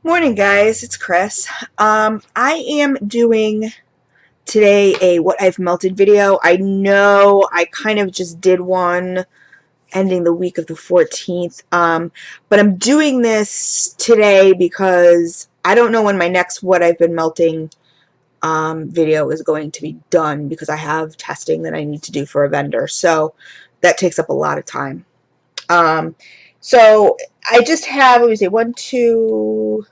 Morning, guys. It's Chris. I am doing today a what I've melted video. I know I kind of just did one ending the week of the 14th, but I'm doing this today because I don't know when my next what I've been melting video is going to be done because I have testing that I need to do for a vendor, so that takes up a lot of time. So I just have, let me see, 1, 2,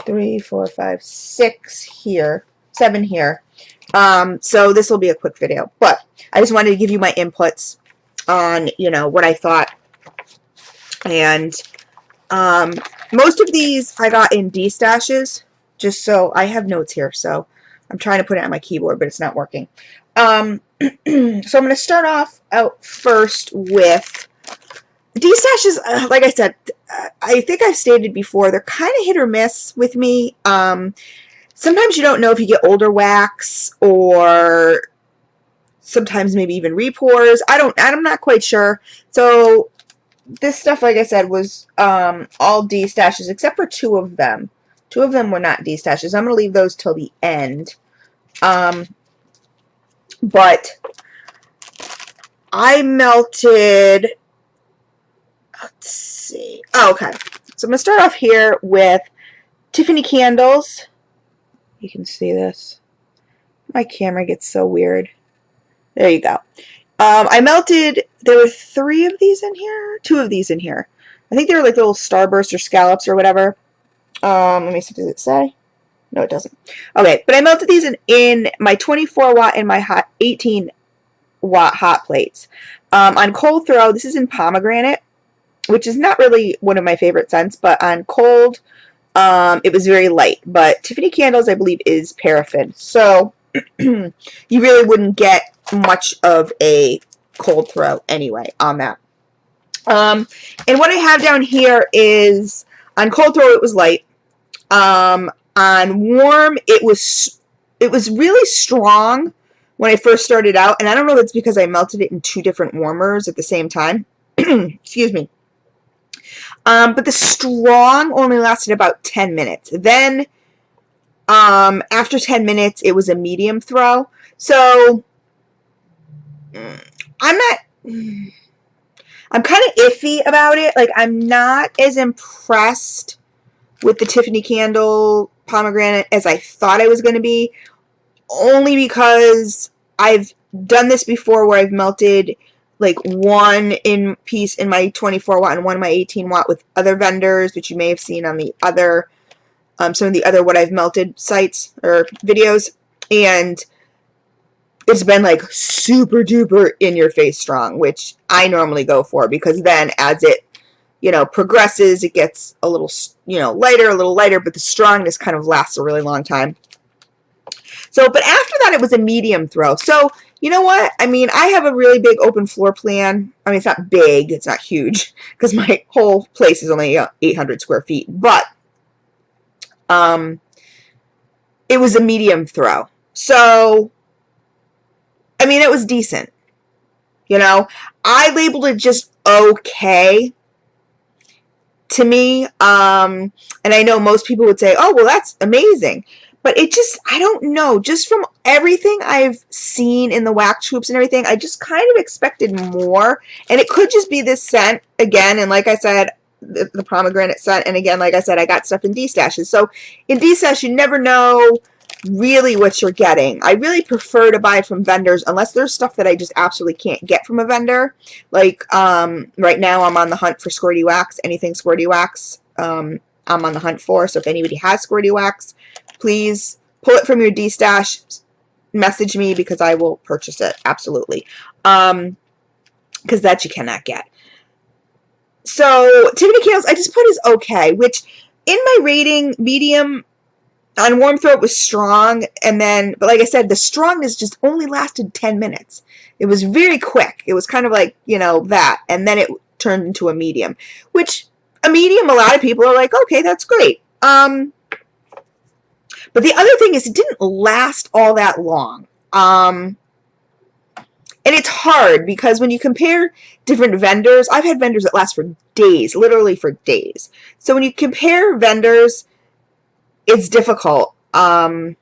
3, 4, 5, 6 here, 7 here. So this will be a quick video, but I just wanted to give you my inputs on, what I thought. And most of these I got in D stashes, just so I have notes here. So I'm trying to put it on my keyboard, but it's not working. So I'm going to start off out first with D-stashes. Like I said, I think I've stated before, they're kind of hit or miss with me. Sometimes you don't know if you get older wax or sometimes maybe even repores. I'm not quite sure. So this stuff, like I said, was all D-stashes except for two of them. Two of them were not D-stashes. I'm going to leave those till the end. But I melted, let's see. Oh, okay. So I'm going to start off here with Tiffany candles. You can see this. My camera gets so weird. There you go. I melted, there were 3 of these in here? 2 of these in here. I think they were like little starbursts or scallops or whatever. Let me see, does it say? No, it doesn't. Okay, but I melted these in my 24 watt and my 18 watt hot plates. On cold throw, this is in pomegranate, which is not really one of my favorite scents, but on cold, it was very light. But Tiffany candles, I believe, is paraffin. So you really wouldn't get much of a cold throw anyway on that. And what I have down here is, on cold throw it was light. On warm it was really strong when I first started out, and I don't know if it's because I melted it in 2 different warmers at the same time. Excuse me. But the strong only lasted about 10 minutes. Then after 10 minutes it was a medium throw. So I'm kind of iffy about it. Like, I'm not as impressed with the Tiffany candle pomegranate as I thought I was going to be, only because I've done this before where I've melted like one in piece in my 24 watt and one in my 18 watt with other vendors, which you may have seen on the other some of the other what I've melted sites or videos, and it's been like super duper in your face strong, which I normally go for, because then as it progresses, it gets a little lighter, but the strongness kind of lasts a really long time. So, but after that, it was a medium throw. So, you know what? I mean, I have a really big open floor plan. I mean, it's not big, it's not huge, because my whole place is only 800 square feet. But it was a medium throw. So, I mean, it was decent. I labeled it just okay to me. And I know most people would say, oh, well, that's amazing. But it just, I don't know, just from everything I've seen in the wax troops and everything, I just kind of expected more. And it could just be this scent again. And like I said, the pomegranate scent. And again, like I said, I got stuff in D-stashes. So in D-stash, you never know really what you're getting. I really prefer to buy from vendors unless there's stuff that I just absolutely can't get from a vendor. Like right now I'm on the hunt for squirty wax. Anything squirty wax I'm on the hunt for. So if anybody has squirty wax, please pull it from your D-stash, message me, because I will purchase it. Absolutely. Because that you cannot get. So Tiffany candles I just put as okay, which in my rating, medium. On warm throw, it was strong, and then, but like I said, the strongness just only lasted 10 minutes. It was very quick. It was kind of like, that, and then it turned into a medium, which a medium, a lot of people are like, okay, that's great. But the other thing is it didn't last all that long. And it's hard because when you compare different vendors, I've had vendors that last for days, literally for days. So when you compare vendors, it's difficult. But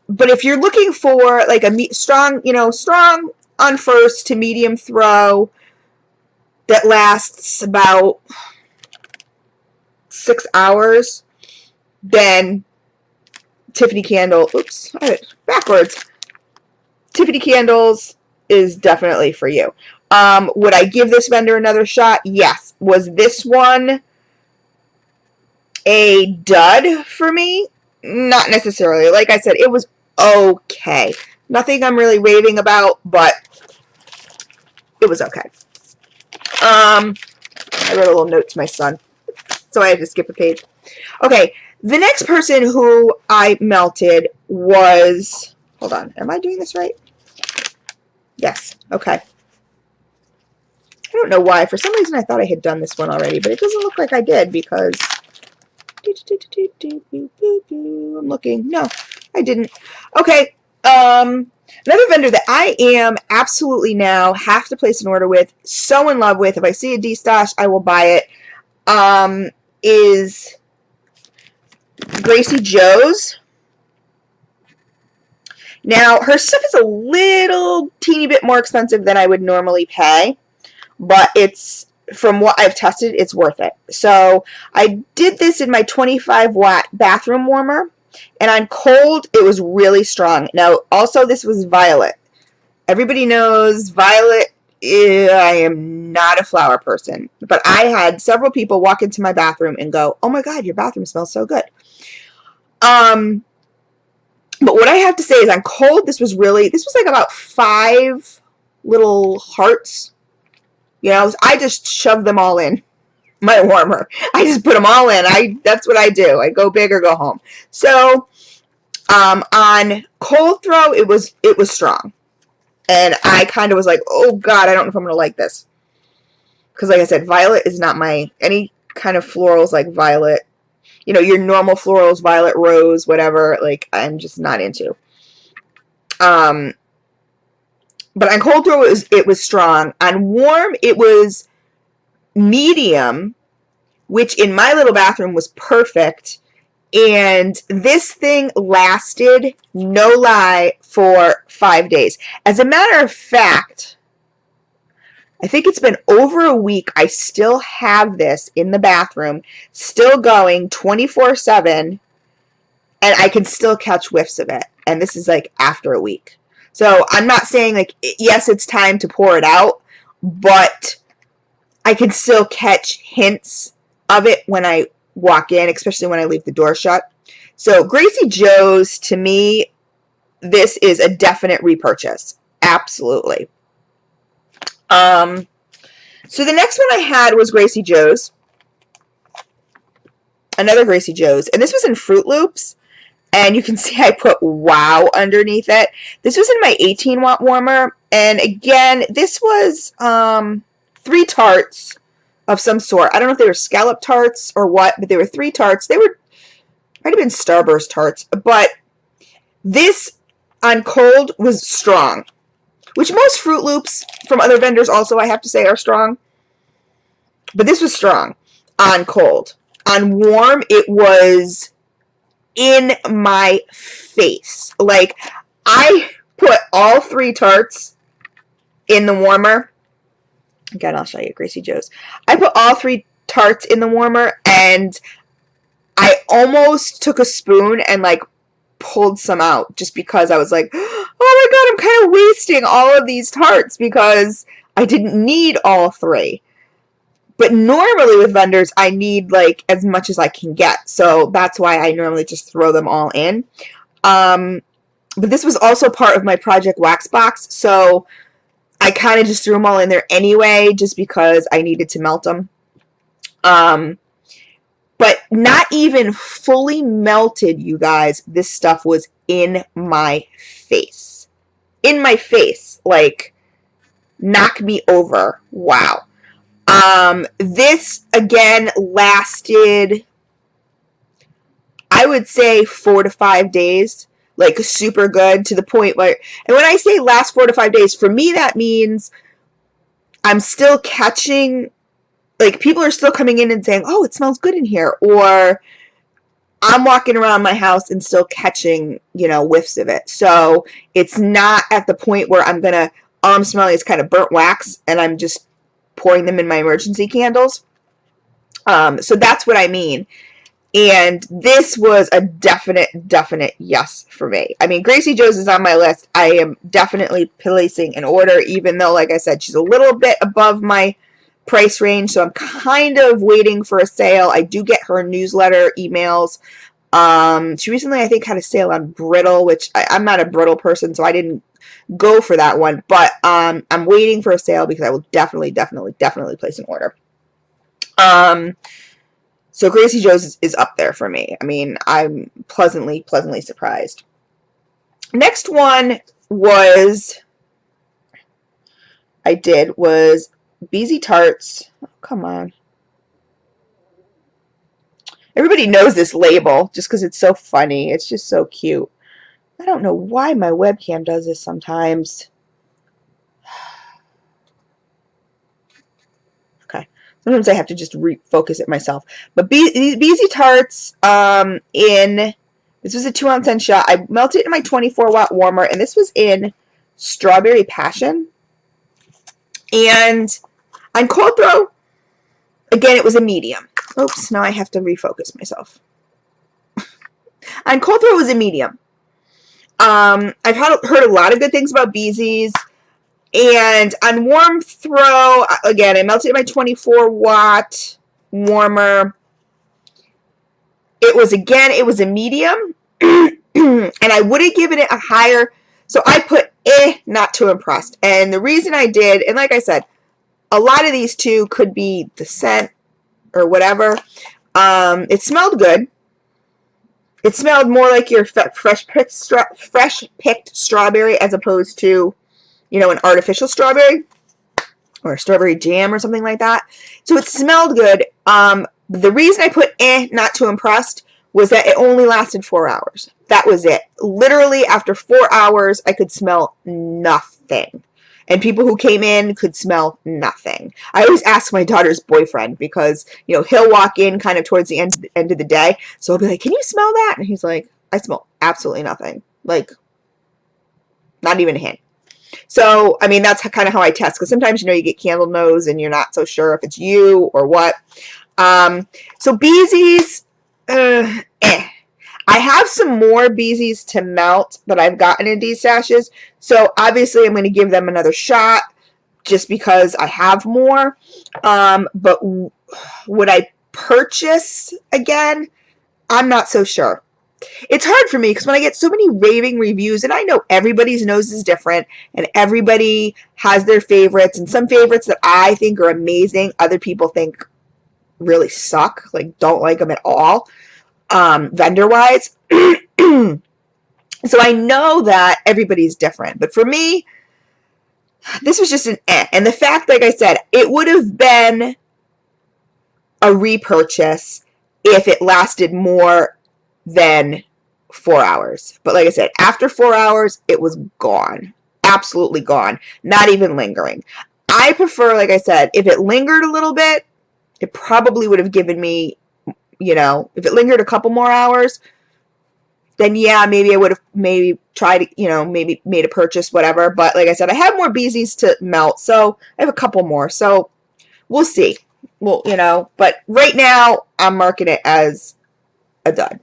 if you're looking for like a strong, strong on first to medium throw that lasts about 6 hours, then Tiffany candle, oops, backwards. Tiffany candles is definitely for you. Would I give this vendor another shot? Yes. Was this one a dud for me? Not necessarily. Like I said, it was okay. Nothing I'm really raving about, but it was okay. I wrote a little note to my son, so I had to skip a page. Okay, the next person who I melted was, hold on, am I doing this right? Yes, okay. I don't know why. For some reason I thought I had done this one already, but it doesn't look like I did because I'm looking. No, I didn't. Okay. Another vendor that I am absolutely now have to place an order with, so in love with, if I see a D-Stash, I will buy it, is Gracie Jo's. Now, her stuff is a little teeny bit more expensive than I would normally pay, but it's, from what I've tested, it's worth it. So I did this in my 25-watt bathroom warmer, and on cold, it was really strong. Now, also, this was violet. Everybody knows violet, I am not a flower person, but I had several people walk into my bathroom and go, oh my God, your bathroom smells so good. But what I have to say is on cold, this was like about 5 little hearts. I just shoved them all in my warmer. I just put them all in. That's what I do. I go big or go home. So, on cold throw, it was strong. And I kind of was like, oh God, I don't know if I'm going to like this. Because like I said, violet is not any kind of florals like violet. Your normal florals, violet, rose, whatever, like, I'm just not into. But on cold throw, it was strong. On warm, it was medium, which in my little bathroom was perfect. And this thing lasted, no lie, for 5 days. As a matter of fact, I think it's been over a week. I still have this in the bathroom, still going 24/7, and I can still catch whiffs of it. And this is like after a week. So I'm not saying like, yes, it's time to pour it out, but I can still catch hints of it when I walk in, especially when I leave the door shut. So Gracie Jo's, to me, this is a definite repurchase. Absolutely. So the next one I had was Gracie Jo's. Another Gracie Jo's. And this was in Fruit Loops. And you can see I put wow underneath it. This was in my 18-watt warmer. And again, this was 3 tarts of some sort. I don't know if they were scallop tarts or what, but they were 3 tarts. They were, might have been Starburst tarts. But this on cold was strong. Which most Fruit Loops from other vendors also, I have to say, are strong. But this was strong on cold. On warm, it was in my face. Like, I put all 3 tarts in the warmer. Again, I'll show you Gracie Jo's. I put all 3 tarts in the warmer, and I almost took a spoon and, like, pulled some out just because I was like, oh my God, I'm kind of wasting all of these tarts because I didn't need all 3. But normally with vendors, I need like as much as I can get. So that's why I normally just throw them all in. But this was also part of my Project Wax box. So I kind of just threw them all in there anyway, just because I needed to melt them. But not even fully melted, you guys. This stuff was in my face. In my face. Like, knock me over. Wow. This, again, lasted, I would say 4 to 5 days. like super good to the point where, and when I say last 4 to 5 days, for me that means I'm still catching, like people are still coming in and saying, oh, it smells good in here, or I'm walking around my house and still catching, you know, whiffs of it. So it's not at the point where I'm gonna, all I'm smelling is kind of burnt wax and I'm just pouring them in my emergency candles. So that's what I mean. And this was a definite yes for me. I mean, Gracie Jo's is on my list. I am definitely placing an order, even though, like I said, she's a little bit above my price range. So I'm kind of waiting for a sale. I do get her newsletter emails. She recently, I think, had a sale on brittle, which I'm not a brittle person, so I didn't go for that one. But I'm waiting for a sale because I will definitely place an order. So Gracie Jo's is up there for me. I mean, I'm pleasantly surprised. Next one was Beezy Tarts. Oh, come on. Everybody knows this label just because it's so funny. It's just so cute. I don't know why my webcam does this sometimes. Okay. Sometimes I have to just refocus it myself. But Beezy Tarts, this was a 2-ounce shot. I melted it in my 24-watt warmer, and this was in Strawberry Passion. And on cold throw, again, it was a medium. Oops, now I have to refocus myself. On cold throw, it was a medium. I've heard a lot of good things about Beezy's. And on warm throw, again, I melted my 24-watt warmer. It was a medium. And I would have given it a higher. So I put not too impressed. And the reason I did, and like I said, a lot of these two could be the scent or whatever. It smelled good. It smelled more like your fresh picked strawberry as opposed to, you know, an artificial strawberry or a strawberry jam or something like that. So it smelled good. The reason I put not too impressed was that it only lasted 4 hours. That was it. Literally after 4 hours, I could smell nothing. And people who came in could smell nothing. I always ask my daughter's boyfriend because, you know, he'll walk in kind of towards the end of the day. So I'll be like, can you smell that? And he's like, I smell absolutely nothing. Like, not even a hint. So, I mean, that's kind of how I test. Because sometimes, you know, you get candle nose and you're not so sure if it's you or what. So Beezy's, I have some more Beezy's to melt that I've gotten in these stashes. So obviously I'm going to give them another shot just because I have more. But would I purchase again? I'm not so sure. It's hard for me because when I get so many raving reviews, and I know everybody's nose is different and everybody has their favorites, and some favorites that I think are amazing, other people think really suck, like don't like them at all. Vendor wise. So I know that everybody's different, but for me, this was just an and the fact, like I said, it would have been a repurchase if it lasted more than 4 hours. But like I said, after 4 hours, it was gone. Absolutely gone. Not even lingering. I prefer, like I said, if it lingered a little bit, it probably would have given me, you know, if it lingered a couple more hours, then yeah, maybe I would have maybe tried, you know, maybe made a purchase, whatever. But like I said, I have more Beezy's to melt, so I have a couple more. So we'll see. Well, you know, but right now I'm marking it as a dud.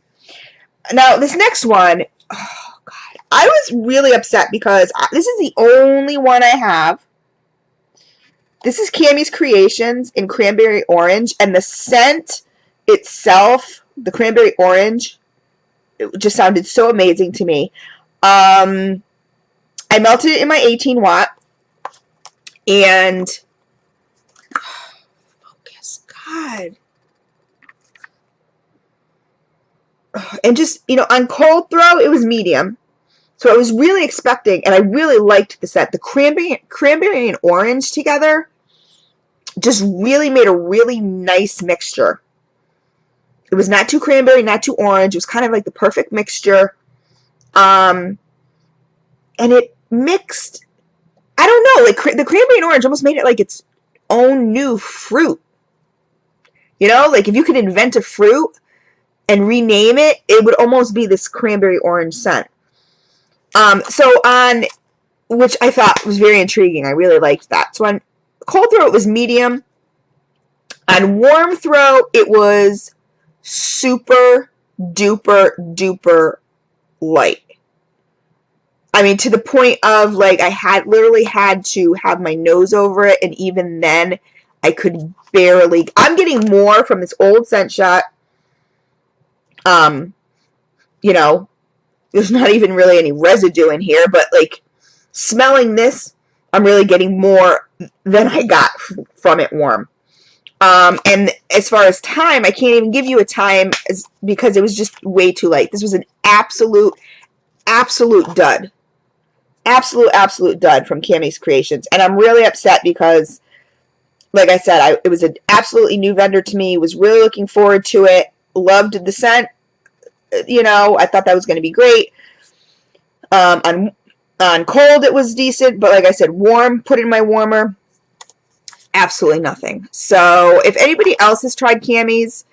Now this next one, oh God, I was really upset because this is the only one I have. This is Cammy's Creations in Cranberry Orange, and the scent itself, the cranberry orange, it just sounded so amazing to me. I melted it in my 18-watt, and focus, God. And just, you know, on cold throw, it was medium. So I was really expecting, and I really liked the scent. The cranberry and orange together just really made a really nice mixture. It was not too cranberry, not too orange. It was kind of like the perfect mixture. And it mixed, I don't know, like the cranberry and orange almost made it like its own new fruit. You know, like if you could invent a fruit and rename it, it would almost be this cranberry orange scent. So on, which I thought was very intriguing. I really liked that. So on cold throat, it was medium. On warm throat, it was super duper duper light. I mean, to the point of like I had literally had to have my nose over it, and even then, I could barely. I'm getting more from this old scent shot. You know, there's not even really any residue in here, but like smelling this, I'm really getting more than I got from it warm. And as far as time, I can't even give you a time because it was just way too late. This was an absolute dud. Absolute dud from Cammy's Creations. And I'm really upset because, like I said, it was an absolutely new vendor to me. Was really looking forward to it. Loved the scent. You know, I thought that was going to be great. On cold, it was decent. But like I said, warm, put in my warmer, absolutely nothing. So if anybody else has tried Cammy's,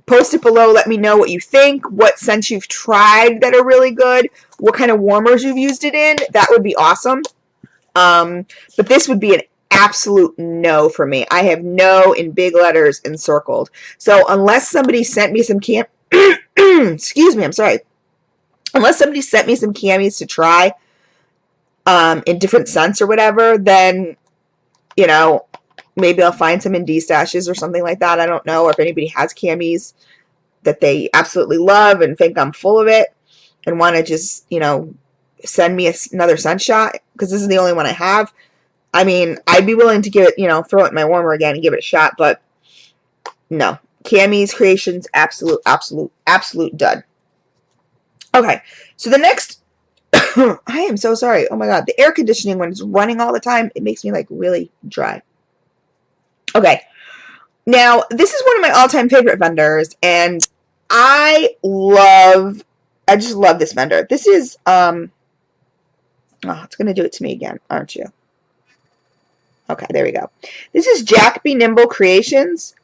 post it below. Let me know what you think, what scents you've tried that are really good, what kind of warmers you've used it in. That would be awesome. But this would be an absolute no for me. I have no in big letters encircled. So unless somebody sent me some excuse me, I'm sorry. Unless somebody sent me some Cammy's to try in different scents or whatever, then, you know, maybe I'll find some in D-stashes or something like that. I don't know. Or if anybody has Cammy's that they absolutely love and think I'm full of it and want to just, you know, send me another scent shot, because this is the only one I have. I mean, I'd be willing to give it, you know, throw it in my warmer again and give it a shot, but no. Cammy's Creations, absolute dud. Okay, so the next, I am so sorry. Oh my God, the air conditioning when it's running all the time, it makes me like really dry. Okay, now this is one of my all-time favorite vendors, and I just love this vendor. This is, oh, it's going to do it to me again, aren't you? Okay, there we go. This is Jack B. Nimble Creations.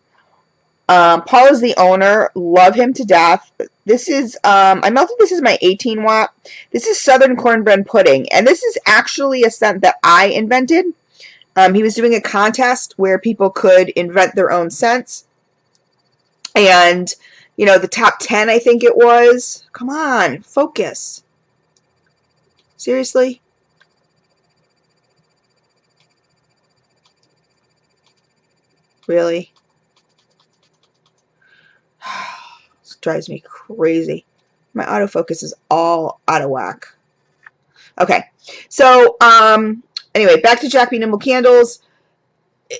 Paul is the owner. Love him to death. This is, I melted, this is my 18 watt. This is Southern Cornbread Pudding. And this is actually a scent that I invented. He was doing a contest where people could invent their own scents. And, you know, the top 10, I think it was. Come on, focus. Seriously? Really? This drives me crazy. My autofocus is all out of whack. Okay, so anyway, back to Jack B. Nimble Candles.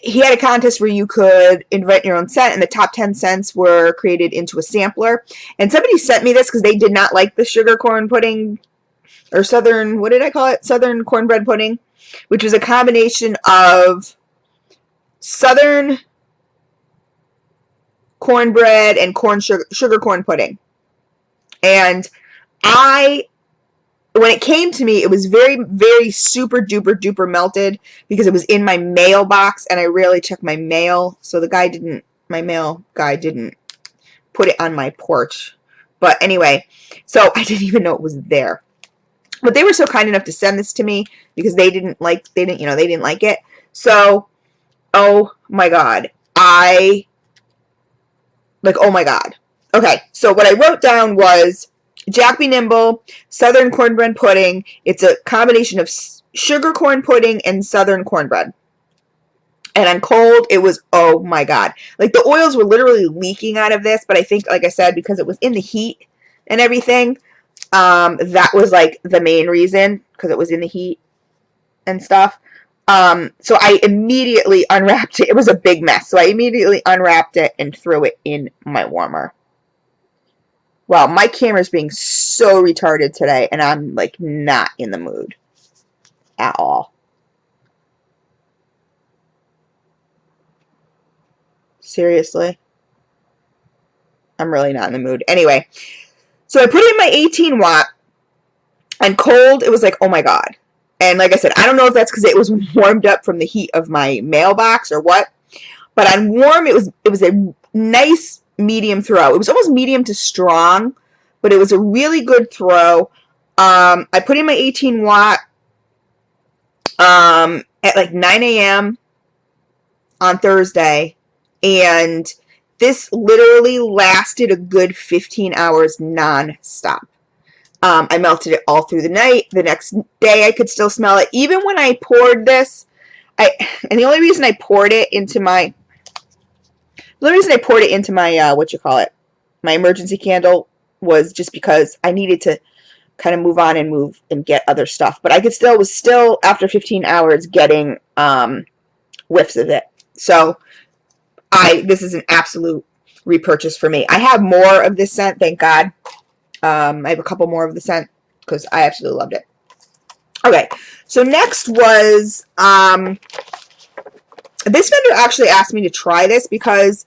He had a contest where you could invent your own scent, and the top 10 scents were created into a sampler. And somebody sent me this because they did not like the sugar corn pudding, or southern, what did I call it? Southern cornbread pudding, which was a combination of southern cornbread and sugar corn pudding. And when it came to me, it was very, very super duper duper melted because it was in my mailbox, and I rarely check my mail. So my mail guy didn't put it on my porch. But anyway, so I didn't even know it was there. But they were so kind enough to send this to me because they didn't like it. So, oh my God. Oh my God. Okay, so what I wrote down was Jack B. Nimble, Southern Cornbread Pudding. It's a combination of sugar corn pudding and Southern cornbread. And on cold, it was, oh my God. Like the oils were literally leaking out of this, but I think, like I said, because it was in the heat and everything, that was like the main reason, because it was in the heat and stuff. So I immediately unwrapped it. It was a big mess. So I immediately unwrapped it and threw it in my warmer. Wow, my camera's being so retarded today, and I'm, like, not in the mood at all. Seriously? I'm really not in the mood. Anyway, so I put it in my 18 watt, And cold, it was like, oh my God. And like I said, I don't know if that's because it was warmed up from the heat of my mailbox or what. But on warm, it was a nice medium throw. It was almost medium to strong, but it was a really good throw. I put in my 18 watt at like 9 a.m. on Thursday, and this literally lasted a good 15 hours non-stop. I melted it all through the night. The next day I could still smell it. Even when I poured this, and the only reason I poured it into my my emergency candle was just because I needed to kind of move on and move and get other stuff. But I was still after 15 hours getting whiffs of it. So this is an absolute repurchase for me. I have more of this scent, thank God. I have a couple more of the scent because I absolutely loved it. Okay, so next was this vendor actually asked me to try this because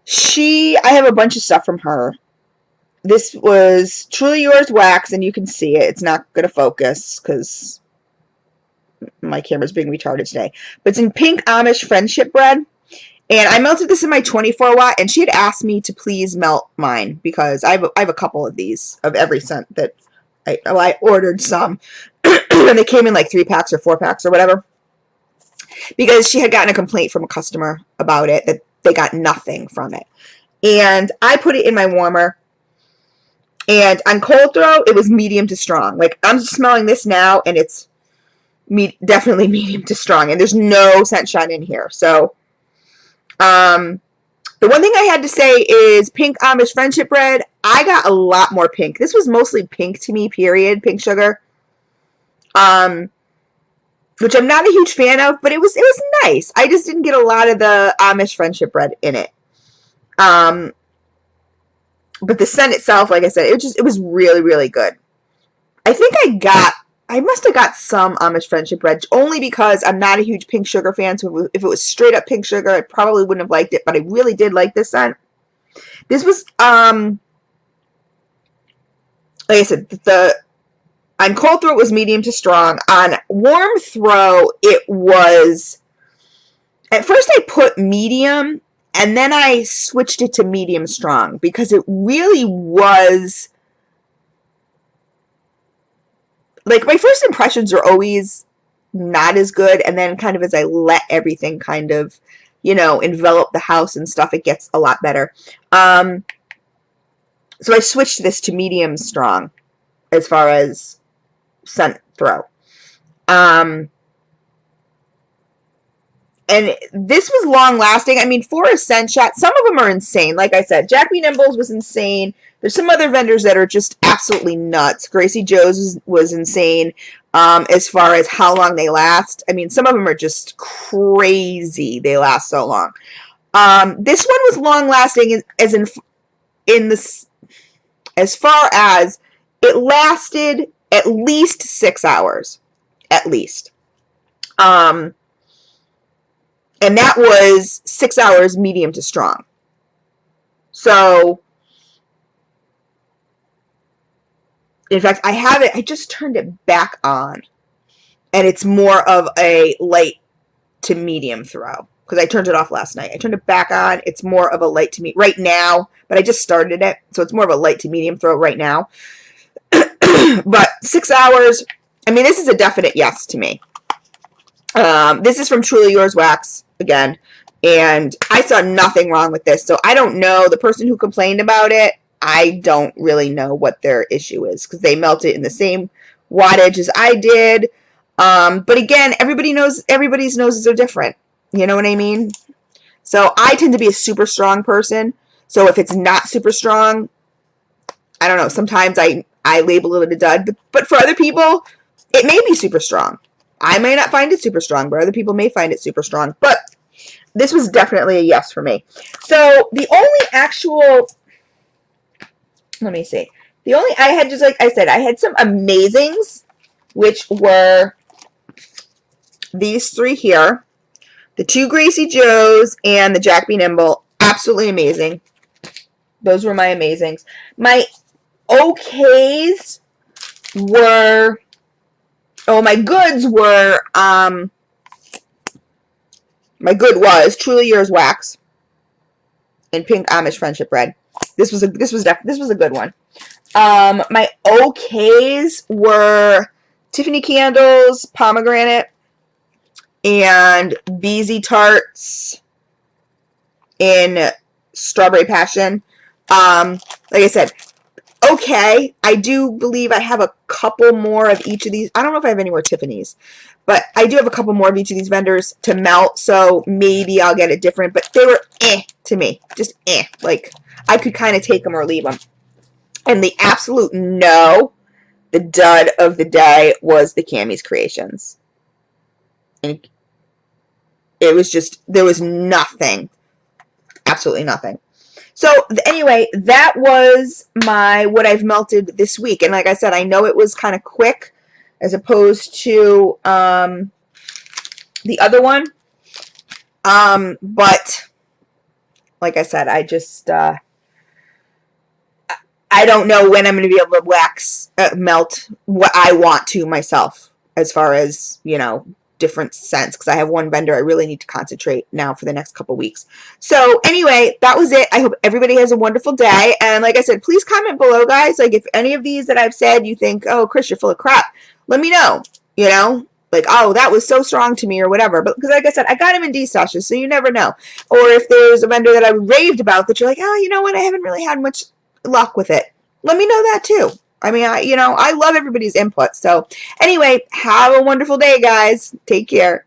I have a bunch of stuff from her. This was Truley Yours Wax, and you can see it. It's not going to focus because my camera's being retarded today. But it's in pink Amish friendship bread. And I melted this in my 24 watt, and she had asked me to please melt mine because I have a couple of these of every scent that I ordered some. And they came in like 3-packs or 4-packs or whatever. Because she had gotten a complaint from a customer about it, that they got nothing from it. And I put it in my warmer. And on cold throw, it was medium to strong. Like, I'm smelling this now, and it's definitely medium to strong. And there's no scent shine in here. So, the one thing I had to say is pink Amish friendship bread. I got a lot more pink. This was mostly pink to me, period. Pink sugar. Which I'm not a huge fan of, but it was nice. I just didn't get a lot of the Amish friendship bread in it. But the scent itself, like I said, it was really, really good. I think I must have got some Amish friendship bread, only because I'm not a huge pink sugar fan, so if it was straight up pink sugar, I probably wouldn't have liked it, but I really did like this scent. This was, like I said, on cold throw, it was medium to strong. On warm throw, it was, at first I put medium, and then I switched it to medium strong because it really was, like, my first impressions are always not as good, and then kind of as I let everything kind of, envelop the house and stuff, it gets a lot better. So I switched this to medium strong as far as scent throw. And this was long lasting. I mean, for a scent shot, some of them are insane. Like I said, Jack B. Nimble's was insane. There's some other vendors that are just absolutely nuts. Gracie Jo's was insane as far as how long they last. I mean, some of them are just crazy. They last so long. This one was long lasting as far as it lasted at least 6 hours. At least. And that was 6 hours medium to strong. So, in fact, I just turned it back on. And it's more of a light to medium throw. Because I turned it off last night. I turned it back on. It's more of a light to medium right now. But I just started it. So it's more of a light to medium throw right now. But 6 hours, I mean, this is a definite yes to me. This is from Truley Yours Wax, again, and I saw nothing wrong with this, so I don't know. The person who complained about it, I don't really know what their issue is, because they melt it in the same wattage as I did, but again, everybody's noses are different, you know what I mean? So I tend to be a super strong person, so if it's not super strong, I don't know, sometimes I label it a dud, but for other people, it may be super strong. I may not find it super strong, but other people may find it super strong. But this was definitely a yes for me. So the only actual, let me see. I had, just like I said, I had some amazings, which were these 3 here. The 2 Gracie Jo's and the Jack B. Nimble. Absolutely amazing. Those were my amazings. My okays were, oh, my goods were, my good was Truley Yours Wax in pink Amish Friendship Red. This was a good one. My okays were Tiffany candles, pomegranate, and Beezy tarts in strawberry passion. Like I said, okay, I do believe I have a couple more of each of these. I don't know if I have any more Tiffany's, but I do have a couple more of each of these vendors to melt, so maybe I'll get it different. But they were to me. Just like, I could kind of take them or leave them. And the absolute no, the dud of the day was the Cammy's Creations. And it was just, there was nothing. Absolutely nothing. So anyway, that was what I've melted this week. And like I said, I know it was kind of quick as opposed to the other one. But like I said, I just I don't know when I'm going to be able to melt what I want to myself as far as, you know, different scents, because I have one vendor I really need to concentrate now for the next couple weeks. So anyway, that was it. I hope everybody has a wonderful day. And like I said, please comment below, guys. Like, if any of these that I've said you think, oh, Chris, you're full of crap, let me know. You know, like, oh, that was so strong to me or whatever. But because like I said, I got him in D-stashes, so you never know. Or if there's a vendor that I raved about that you're like, oh, you know what, I haven't really had much luck with it, let me know that too. I mean, I love everybody's input. So anyway, have a wonderful day, guys. Take care.